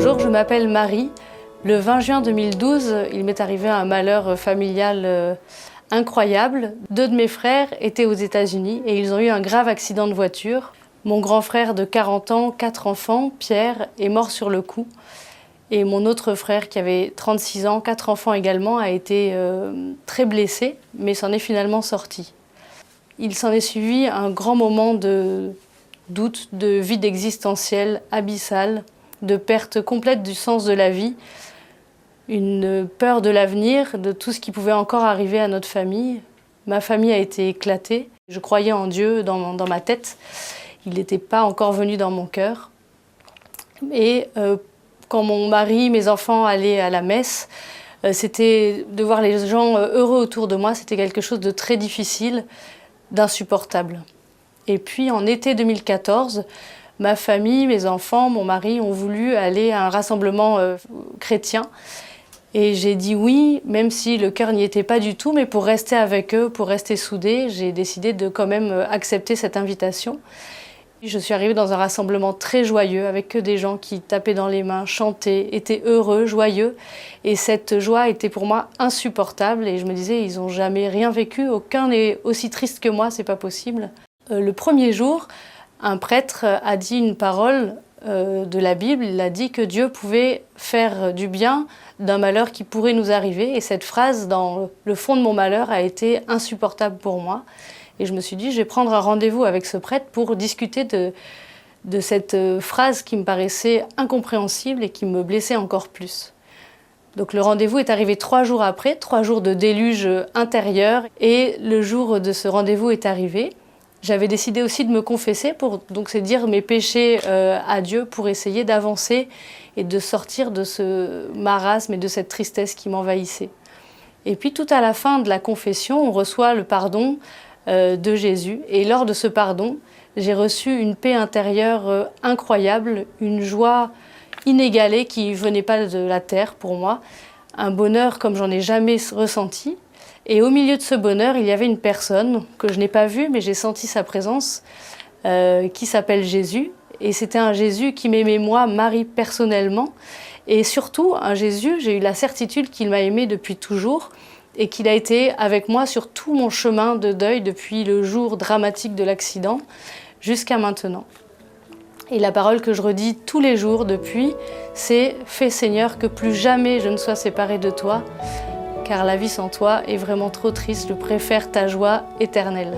Bonjour, je m'appelle Marie. Le 20 juin 2012, il m'est arrivé un malheur familial incroyable. Deux de mes frères étaient aux États-Unis et ils ont eu un grave accident de voiture. Mon grand frère de 40 ans, 4 enfants, Pierre, est mort sur le coup. Et mon autre frère qui avait 36 ans, 4 enfants également, a été très blessé, mais s'en est finalement sorti. Il s'en est suivi un grand moment de doute, de vide existentiel abyssal, de perte complète du sens de la vie, une peur de l'avenir, de tout ce qui pouvait encore arriver à notre famille. Ma famille a été éclatée. Je croyais en Dieu dans ma tête. Il n'était pas encore venu dans mon cœur. Et quand mon mari, mes enfants allaient à la messe, c'était de voir les gens heureux autour de moi, c'était quelque chose de très difficile, d'insupportable. Et puis en été 2014, ma famille, mes enfants, mon mari ont voulu aller à un rassemblement chrétien. Et j'ai dit oui, même si le cœur n'y était pas du tout, mais pour rester avec eux, pour rester soudés, j'ai décidé de quand même accepter cette invitation. Je suis arrivée dans un rassemblement très joyeux, avec que des gens qui tapaient dans les mains, chantaient, étaient heureux, joyeux. Et cette joie était pour moi insupportable. Et je me disais, ils n'ont jamais rien vécu, aucun n'est aussi triste que moi, c'est pas possible. Le premier jour, un prêtre a dit une parole de la Bible. Il a dit que Dieu pouvait faire du bien d'un malheur qui pourrait nous arriver. Et cette phrase, dans le fond de mon malheur, a été insupportable pour moi. Et je me suis dit, je vais prendre un rendez-vous avec ce prêtre pour discuter de cette phrase qui me paraissait incompréhensible et qui me blessait encore plus. Donc le rendez-vous est arrivé 3 jours après, 3 jours de déluge intérieur. Et le jour de ce rendez-vous est arrivé. J'avais décidé aussi de me confesser, donc c'est dire mes péchés à Dieu pour essayer d'avancer et de sortir de ce marasme et de cette tristesse qui m'envahissait. Et puis tout à la fin de la confession, on reçoit le pardon de Jésus. Et lors de ce pardon, j'ai reçu une paix intérieure incroyable, une joie inégalée qui ne venait pas de la terre pour moi, un bonheur comme j'en ai jamais ressenti. Et au milieu de ce bonheur, il y avait une personne que je n'ai pas vue, mais j'ai senti sa présence, qui s'appelle Jésus. Et c'était un Jésus qui m'aimait moi, Marie, personnellement. Et surtout, un Jésus, j'ai eu la certitude qu'il m'a aimée depuis toujours et qu'il a été avec moi sur tout mon chemin de deuil depuis le jour dramatique de l'accident jusqu'à maintenant. Et la parole que je redis tous les jours depuis, c'est « Fais Seigneur que plus jamais je ne sois séparée de toi ». Car la vie sans toi est vraiment trop triste, je préfère ta joie éternelle.